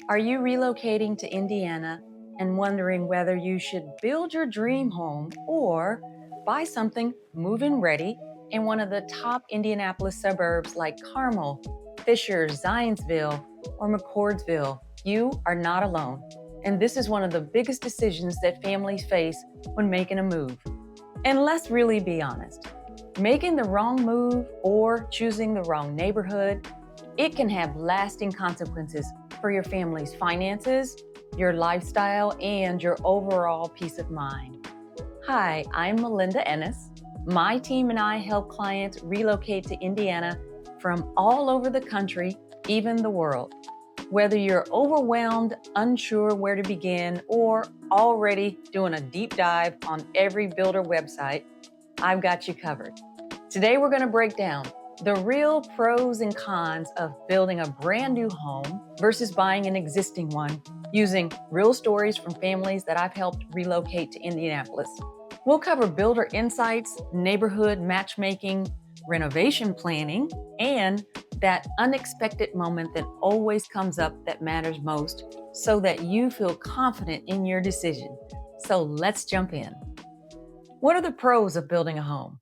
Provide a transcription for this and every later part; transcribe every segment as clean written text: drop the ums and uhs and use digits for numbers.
Are you relocating to Indiana and wondering whether you should build your dream home or buy something move-in ready in one of the top Indianapolis suburbs like Carmel, Fischer, Zionsville, or McCordsville? You are not alone. And this is one of the biggest decisions that families face when making a move. And let's really be honest, making the wrong move or choosing the wrong neighborhood, it can have lasting consequences for your family's finances, your lifestyle, and your overall peace of mind. Hi, I'm Malinda Ennis. My team and I help clients relocate to Indiana from all over the country, even the world. Whether you're overwhelmed, unsure where to begin, or already doing a deep dive on every builder website, I've got you covered. Today, we're going to break down the real pros and cons of building a brand new home versus buying an existing one using real stories from families that I've helped relocate to Indianapolis. We'll cover builder insights, neighborhood matchmaking, renovation planning, and that unexpected moment that always comes up that matters most so that you feel confident in your decision. So let's jump in. What are the pros of building a home?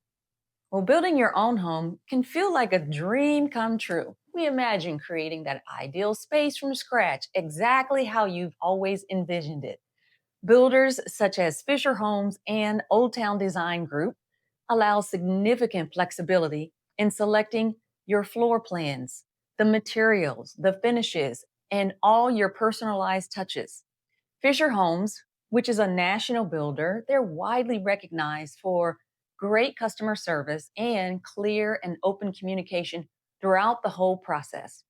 Well, building your own home can feel like a dream come true. We imagine creating that ideal space from scratch, exactly how you've always envisioned it. Builders such as Fischer Homes and Old Town Design Group allow significant flexibility in selecting your floor plans, the materials, the finishes, and all your personalized touches. Fischer Homes, which is a national builder, they're widely recognized for great customer service and clear and open communication throughout the whole process.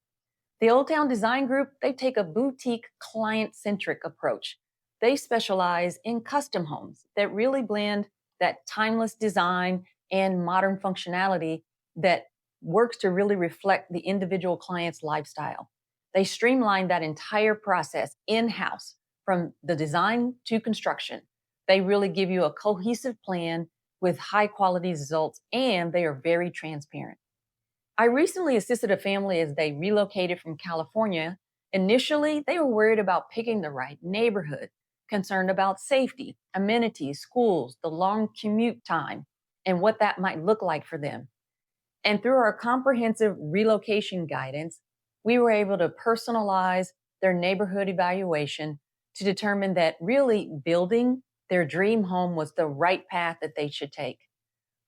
The Old Town Design Group, they take a boutique client-centric approach. They specialize in custom homes that really blend that timeless design and modern functionality that works to really reflect the individual client's lifestyle. They streamline that entire process in-house from the design to construction. They really give you a cohesive plan with high quality results, and they are very transparent. I recently assisted a family as they relocated from California. Initially, they were worried about picking the right neighborhood, concerned about safety, amenities, schools, the long commute time, and what that might look like for them. And through our comprehensive relocation guidance, we were able to personalize their neighborhood evaluation to determine that really building their dream home was the right path that they should take.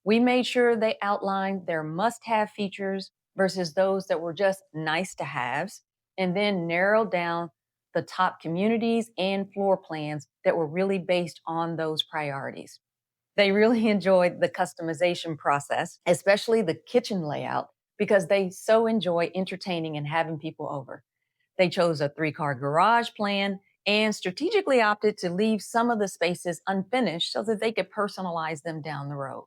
We made sure they outlined their must have features versus those that were just nice to haves, and then narrowed down the top communities and floor plans that were really based on those priorities. They really enjoyed the customization process, especially the kitchen layout, because they so enjoy entertaining and having people over. They chose a 3-car garage plan and strategically opted to leave some of the spaces unfinished so that they could personalize them down the road.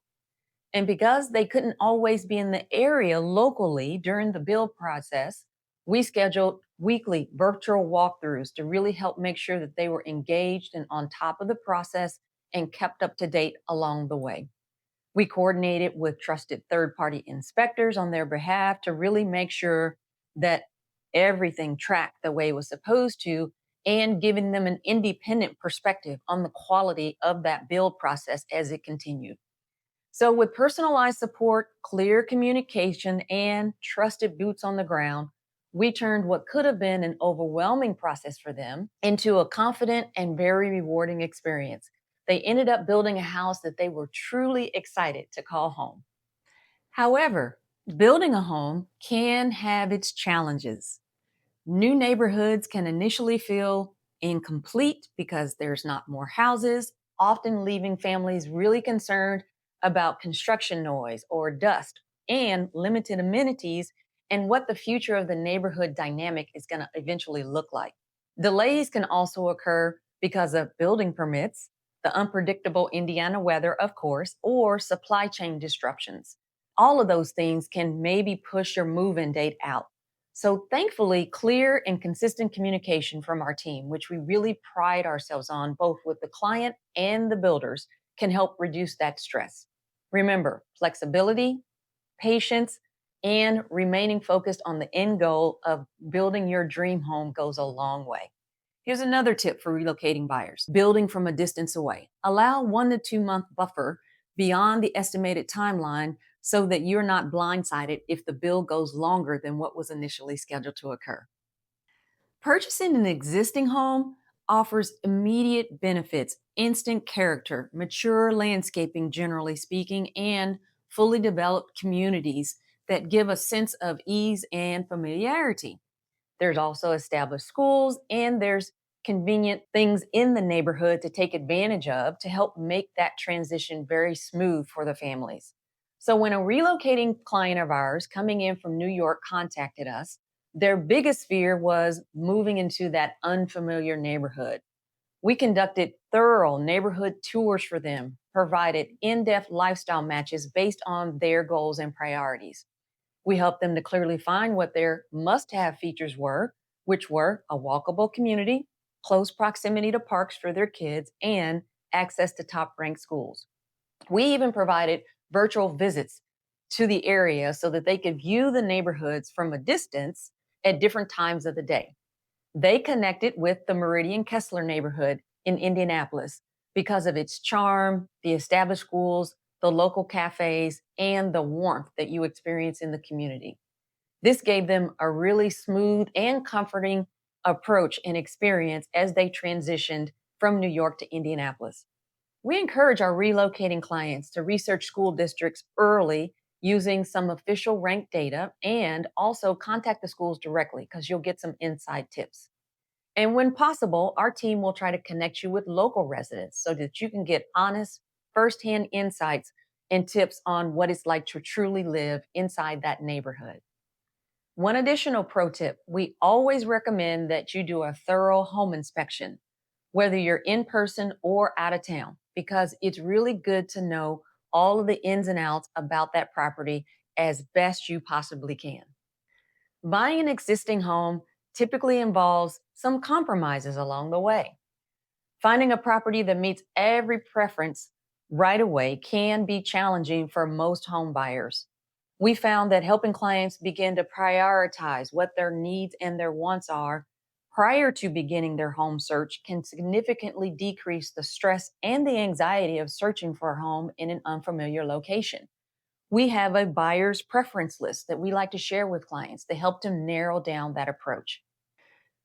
And because they couldn't always be in the area locally during the build process, we scheduled weekly virtual walkthroughs to really help make sure that they were engaged and on top of the process and kept up to date along the way. We coordinated with trusted third party inspectors on their behalf to really make sure that everything tracked the way it was supposed to and giving them an independent perspective on the quality of that build process as it continued. So, with personalized support, clear communication, and trusted boots on the ground, we turned what could have been an overwhelming process for them into a confident and very rewarding experience. They ended up building a house that they were truly excited to call home. However, building a home can have its challenges. New neighborhoods can initially feel incomplete because there's not more houses, often leaving families really concerned about construction noise or dust and limited amenities and what the future of the neighborhood dynamic is going to eventually look like. Delays can also occur because of building permits, the unpredictable Indiana weather, of course, or supply chain disruptions. All of those things can maybe push your move in date out. So, thankfully, clear and consistent communication from our team, which we really pride ourselves on both with the client and the builders, can help reduce that stress. Remember, flexibility, patience, and remaining focused on the end goal of building your dream home goes a long way. Here's another tip for relocating buyers: building from a distance away. Allow 1 to 2 month buffer beyond the estimated timeline so that you're not blindsided if the build goes longer than what was initially scheduled to occur. Purchasing an existing home offers immediate benefits, instant character, mature landscaping, generally speaking, and fully developed communities that give a sense of ease and familiarity. There's also established schools, and there's convenient things in the neighborhood to take advantage of to help make that transition very smooth for the families. So, when a relocating client of ours coming in from New York contacted us, their biggest fear was moving into that unfamiliar neighborhood. We conducted thorough neighborhood tours for them, provided in depth lifestyle matches based on their goals and priorities. We helped them to clearly find what their must have features were, which were a walkable community, close proximity to parks for their kids, and access to top ranked schools. We even provided virtual visits to the area so that they could view the neighborhoods from a distance at different times of the day. They connected with the Meridian Kessler neighborhood in Indianapolis because of its charm, the established schools, the local cafes, and the warmth that you experience in the community. This gave them a really smooth and comforting approach and experience as they transitioned from New York to Indianapolis. We encourage our relocating clients to research school districts early using some official ranked data, and also contact the schools directly because you'll get some inside tips. And when possible, our team will try to connect you with local residents so that you can get honest, firsthand insights and tips on what it's like to truly live inside that neighborhood. One additional pro tip: we always recommend that you do a thorough home inspection, whether you're in person or out of town, because it's really good to know all of the ins and outs about that property as best you possibly can. Buying an existing home typically involves some compromises along the way. Finding a property that meets every preference right away can be challenging for most home buyers. We found that helping clients begin to prioritize what their needs and their wants are prior to beginning their home search can significantly decrease the stress and the anxiety of searching for a home in an unfamiliar location. We have a buyer's preference list that we like to share with clients to help them narrow down that approach.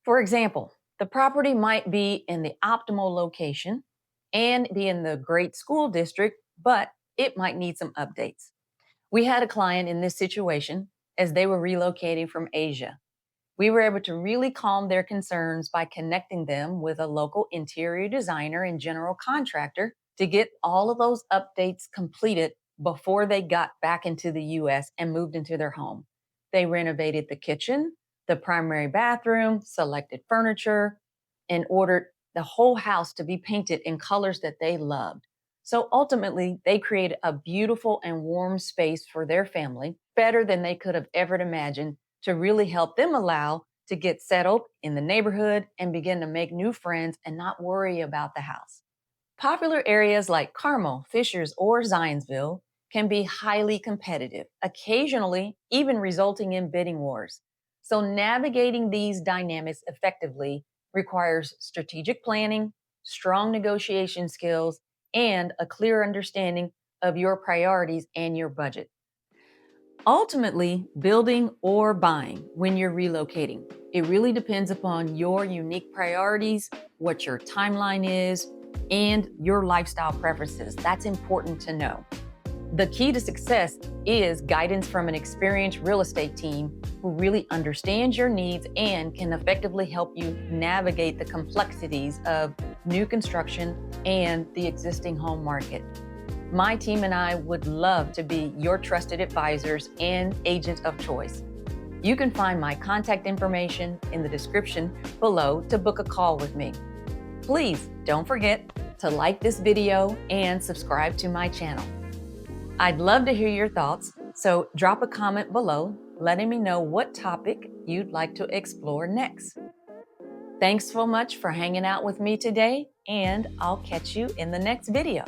For example, the property might be in the optimal location and be in the great school district, but it might need some updates. We had a client in this situation as they were relocating from Asia. We were able to really calm their concerns by connecting them with a local interior designer and general contractor to get all of those updates completed before they got back into the US and moved into their home. They renovated the kitchen, the primary bathroom, selected furniture, and ordered the whole house to be painted in colors that they loved. So ultimately, they created a beautiful and warm space for their family, better than they could have ever imagined, to really help them allow to get settled in the neighborhood and begin to make new friends and not worry about the house. Popular areas like Carmel, Fishers, or Zionsville can be highly competitive, occasionally even resulting in bidding wars. So, navigating these dynamics effectively requires strategic planning, strong negotiation skills, and a clear understanding of your priorities and your budget. Ultimately, building or buying when you're relocating, it really depends upon your unique priorities, what your timeline is, and your lifestyle preferences. That's important to know. The key to success is guidance from an experienced real estate team who really understands your needs and can effectively help you navigate the complexities of new construction and the existing home market. My team and I would love to be your trusted advisors and agent of choice. You can find my contact information in the description below to book a call with me. Please don't forget to like this video and subscribe to my channel. I'd love to hear your thoughts, so drop a comment below letting me know what topic you'd like to explore next. Thanks so much for hanging out with me today, and I'll catch you in the next video.